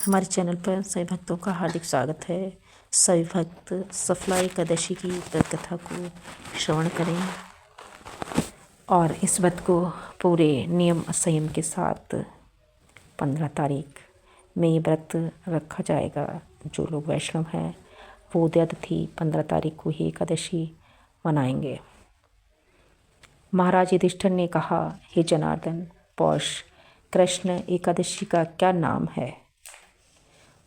हमारे चैनल पर सभी भक्तों का हार्दिक स्वागत है। सभी भक्त सफला एकादशी की व्रत कथा को श्रवण करें और इस व्रत को पूरे नियम संयम के साथ 15 तारीख में ये व्रत रखा जाएगा। जो लोग वैष्णव हैं वो उदयतिथि 15 तारीख को ही एकादशी मनाएंगे। महाराज युधिष्ठिर ने कहा, हे जनार्दन, पौष कृष्ण एकादशी का क्या नाम है?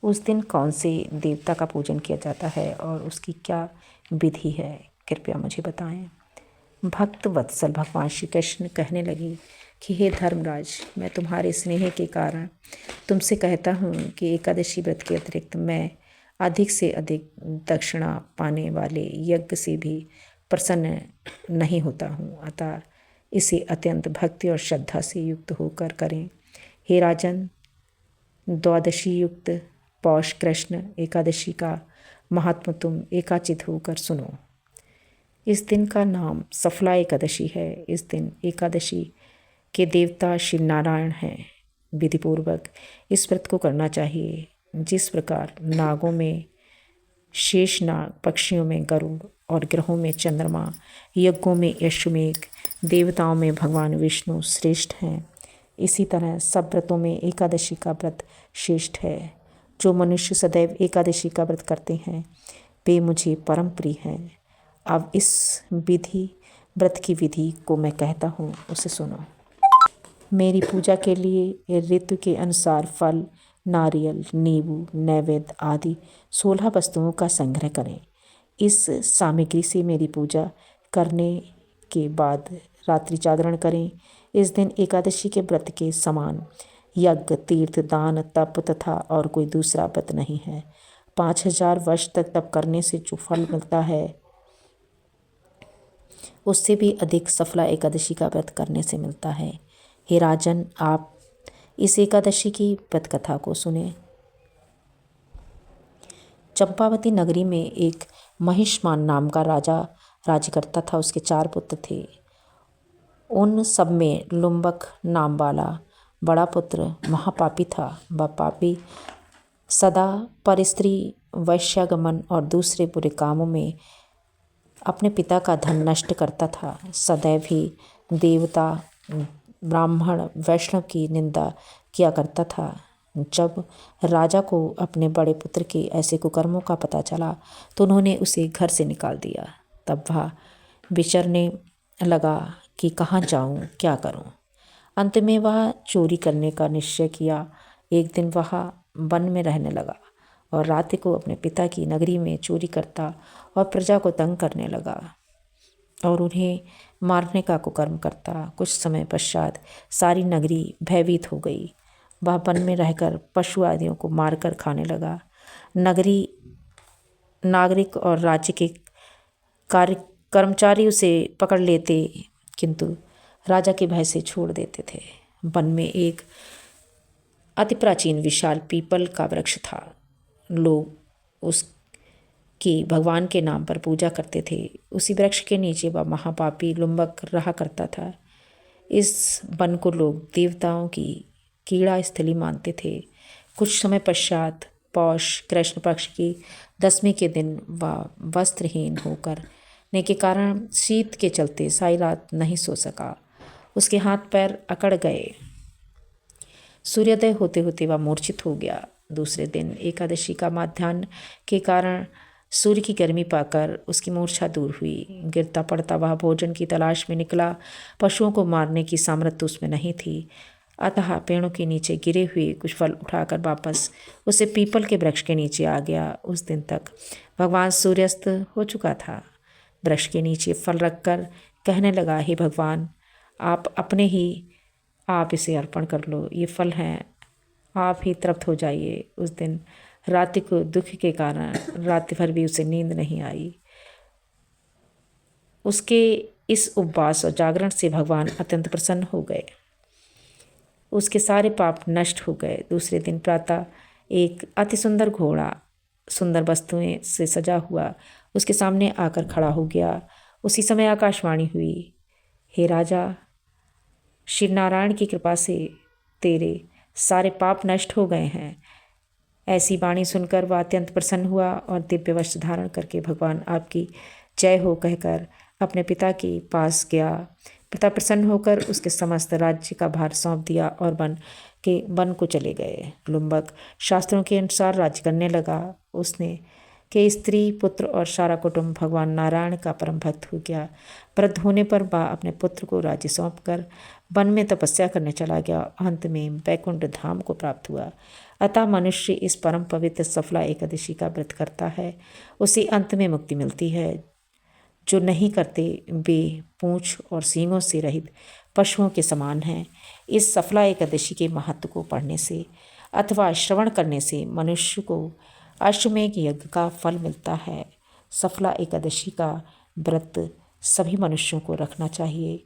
उस दिन कौन से देवता का पूजन किया जाता है और उसकी क्या विधि है? कृपया मुझे बताएं। भक्त वत्सल भगवान श्री कृष्ण कहने लगे कि हे धर्मराज, मैं तुम्हारे स्नेह के कारण तुमसे कहता हूँ कि एकादशी व्रत के अतिरिक्त मैं अधिक से अधिक दक्षिणा पाने वाले यज्ञ से भी प्रसन्न नहीं होता हूँ। अतः इसे अत्यंत भक्ति और श्रद्धा से युक्त होकर करें। हे राजन, द्वादशी युक्त पौष कृष्ण एकादशी का महात्म तुम एकाचित होकर सुनो। इस दिन का नाम सफला एकादशी है। इस दिन एकादशी के देवता श्री नारायण हैं। विधिपूर्वक इस व्रत को करना चाहिए। जिस प्रकार नागों में शेष नाग, पक्षियों में गरुड़ और ग्रहों में चंद्रमा, यज्ञों में यशुमेघ, देवताओं में भगवान विष्णु श्रेष्ठ हैं, इसी तरह सब व्रतों में एकादशी का व्रत श्रेष्ठ है। जो मनुष्य सदैव एकादशी का व्रत करते हैं वे मुझे परम प्रिय हैं। अब इस व्रत की विधि को मैं कहता हूँ, उसे सुनो। मेरी पूजा के लिए ऋतु के अनुसार फल, नारियल, नींबू, नैवेद्य आदि 16 वस्तुओं का संग्रह करें। इस सामग्री से मेरी पूजा करने के बाद रात्रि जागरण करें। इस दिन एकादशी के व्रत के समान यज्ञ, तीर्थ, दान, तप तथा और कोई दूसरा व्रत नहीं है। 5000 वर्ष तक तप करने से जो फल मिलता है उससे भी अधिक सफला एकादशी का व्रत करने से मिलता है। हे राजन, आप इस एकादशी की व्रत कथा को सुने। चंपावती नगरी में एक महिष्मान नाम का राजा राज्य करता था। उसके 4 पुत्र थे। उन सब में लुम्बक नाम वाला बड़ा पुत्र महापापी था। वह पापी सदा परस्त्री, वैश्यागमन और दूसरे बुरे कामों में अपने पिता का धन नष्ट करता था। सदैव ही देवता, ब्राह्मण, वैष्णव की निंदा किया करता था। जब राजा को अपने बड़े पुत्र के ऐसे कुकर्मों का पता चला तो उन्होंने उसे घर से निकाल दिया। तब वह विचरने लगा कि कहाँ जाऊँ, क्या करूँ। अंत में वह चोरी करने का निश्चय किया। एक दिन वह वन में रहने लगा और रात को अपने पिता की नगरी में चोरी करता और प्रजा को तंग करने लगा और उन्हें मारने का कुकर्म करता। कुछ समय पश्चात सारी नगरी भयभीत हो गई। वह वन में रहकर पशु आदियों को मारकर खाने लगा। नगरी नागरिक और राज्य के कर्मचारी उसे पकड़ लेते किंतु राजा के भय से छोड़ देते थे। वन में एक अति प्राचीन विशाल पीपल का वृक्ष था। लोग उसकी भगवान के नाम पर पूजा करते थे। उसी वृक्ष के नीचे वह महापापी लुम्बक रहा करता था। इस वन को लोग देवताओं की कीड़ा स्थली मानते थे। कुछ समय पश्चात पौष कृष्ण पक्ष की 10वीं के दिन वह वस्त्रहीन होकर ने के कारण शीत के चलते सारी रात नहीं सो सका। उसके हाथ पैर अकड़ गए। सूर्योदय होते होते वह मूर्छित हो गया। दूसरे दिन एकादशी का माध्याह्न के कारण सूर्य की गर्मी पाकर उसकी मूर्छा दूर हुई। गिरता पड़ता वह भोजन की तलाश में निकला। पशुओं को मारने की सामर्थ्य उसमें नहीं थी। अतः पेड़ों के नीचे गिरे हुए कुछ फल उठाकर वापस उसे पीपल के वृक्ष के नीचे आ गया। उस दिन तक भगवान सूर्यास्त हो चुका था। वृक्ष के नीचे फल रखकर कहने लगा, हे भगवान, आप इसे अर्पण कर लो। ये फल हैं, आप ही तृप्त हो जाइए। उस दिन रात्रि को दुख के कारण रात भर भी उसे नींद नहीं आई। उसके इस उपवास और जागरण से भगवान अत्यंत प्रसन्न हो गए। उसके सारे पाप नष्ट हो गए। दूसरे दिन प्रातः एक अति सुंदर घोड़ा सुंदर वस्तुएं से सजा हुआ उसके सामने आकर खड़ा हो गया। उसी समय आकाशवाणी हुई, हे राजा, श्री नारायण की कृपा से तेरे सारे पाप नष्ट हो गए हैं। ऐसी वाणी सुनकर वह अत्यंत प्रसन्न हुआ और दिव्य वस्त्र धारण करके भगवान आपकी जय हो कहकर अपने पिता के पास गया। पिता प्रसन्न होकर उसके समस्त राज्य का भार सौंप दिया और वन को चले गए। लुम्बक शास्त्रों के अनुसार राज्य करने लगा। उसने के स्त्री पुत्र और सारा कुटुंब भगवान नारायण का परम भक्त हो गया। वृद्ध होने पर वह अपने पुत्र को राज्य सौंपकर वन में तपस्या करने चला गया। अंत में वैकुंठ धाम को प्राप्त हुआ। अतः मनुष्य इस परम पवित्र सफला एकादशी का व्रत करता है, उसे अंत में मुक्ति मिलती है। जो नहीं करते वे पूंछ और सींगों से रहित पशुओं के समान हैं। इस सफला एकादशी के महत्व को पढ़ने से अथवा श्रवण करने से मनुष्य को अश्वमेध यज्ञ का फल मिलता है। सफला एकादशी का व्रत सभी मनुष्यों को रखना चाहिए।